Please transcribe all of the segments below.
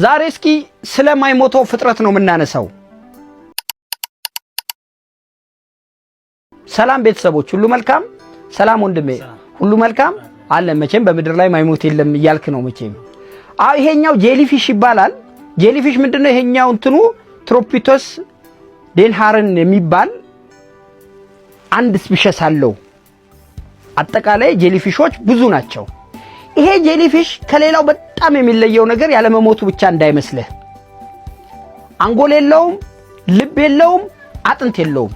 ዛሬ እስኪ ስለማይሞተው ፍጥረት ነው የምናነሳው። ሰላም ቤተሰቦች ሁሉ መልካም፣ ሰላም ወንድሜ ሁሉ መልካም አለ። መቼም በምድር ላይ ማይሞት የለም እያልክ ነው መቼም። ይሄኛው ጄሊፊሽ ይባላል። ጄሊፊሽ ምንድነው? ይሄኛው እንትኑ ትሮፒቶስ ዴንሃርን የሚባል አንድ ስፒሸስ አለው። አጠቃላይ ጄሊፊሾች ብዙ ናቸው። ይሄ ጄሊፊሽ ከሌላው በጣም የሚለየው ነገር ያለ መሞቱ ብቻ እንዳይመስልህ። አንጎል የለውም፣ ልብ የለውም፣ አጥንት የለውም።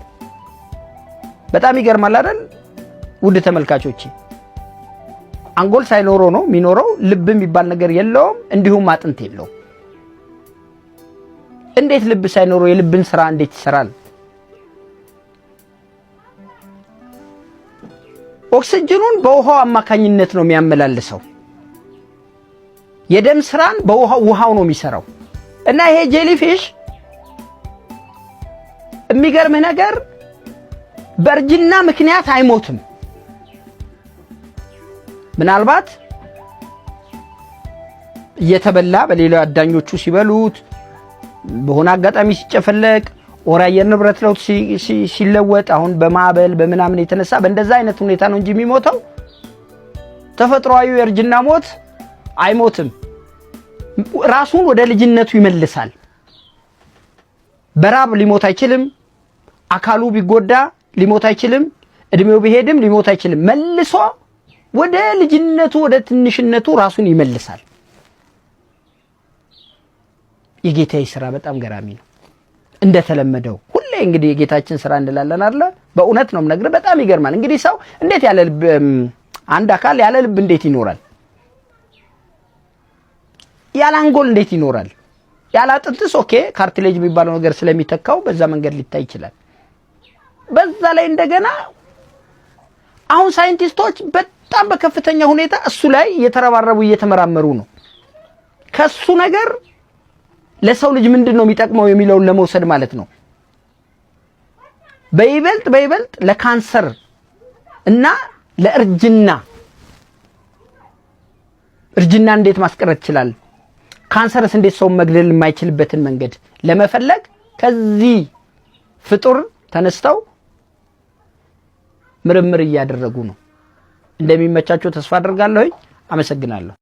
በጣም ይገርማል አይደል ውድ ተመልካቾቼ? አንጎል ሳይኖረው ነው የሚኖረው፣ ልብ የሚባል ነገር የለውም፣ እንዲሁም አጥንት የለውም። እንዴት ልብ ሳይኖረው የልብን ስራ እንዴት ይሰራል? ኦክሲጅኑን በውሃው አማካኝነት ነው የሚያመላልሰው። የደም ስራን በውሃው ነው የሚሰራው። እና ይሄ ጄሊፊሽ የሚገርምህ ነገር በእርጅና ምክንያት አይሞትም። ምናልባት እየተበላ በሌላ አዳኞቹ ሲበሉት በሆነ አጋጣሚ ሲጨፈለቅ ወራ የንብረት ለውጥ ሲለወጥ አሁን በማዕበል በመናምን የተነሳ በእንደዛ አይነት ሁኔታ ነው እንጂ የሚሞተው ተፈጥሯዊ የእርጅና ሞት አይሞትም። ራሱን ወደ ልጅነቱ ይመልሳል። በራብ ሊሞት አይችልም። አካሉ ቢጎዳ ሊሞት አይችልም። እድሜው ቢሄድም ሊሞት አይችልም። መልሶ ወደ ልጅነቱ ወደ ትንሽነቱ ራሱን ይመልሳል። የጌታዬ ስራ በጣም ገራሚ ነው። እንደተለመደው ሁሌ እንግዲህ የጌታችን ስራ እንላለን አይደል? በእውነት ነው የምነግርህ፣ በጣም ይገርማል። እንግዲህ ሰው እንዴት ያለ ልብ አንድ አካል ያለ ልብ እንዴት ይኖራል? ያለ አንጎል እንዴት ይኖራል? ያለ አጥንትስ ኦኬ ካርቲሌጅ የሚባለው ነገር ስለሚተካው በዛ መንገድ ሊታይ ይችላል። በዛ ላይ እንደገና አሁን ሳይንቲስቶች በጣም በከፍተኛ ሁኔታ እሱ ላይ እየተረባረቡ እየተመራመሩ ነው። ከሱ ነገር ለሰው ልጅ ምንድነው የሚጠቅመው የሚለውን ለመውሰድ ማለት ነው። በይበልጥ ለካንሰር እና ለእርጅና እርጅና እንዴት ማስቀረት ይችላል፣ ካንሰርስ እንዴት ሰው መግደል የማይችልበትን መንገድ ለመፈለግ ከዚህ ፍጡር ተነስተው ምርምር እያደረጉ ነው። እንደሚመቻቸው ተስፋ አደርጋለሁ። አመሰግናለሁ።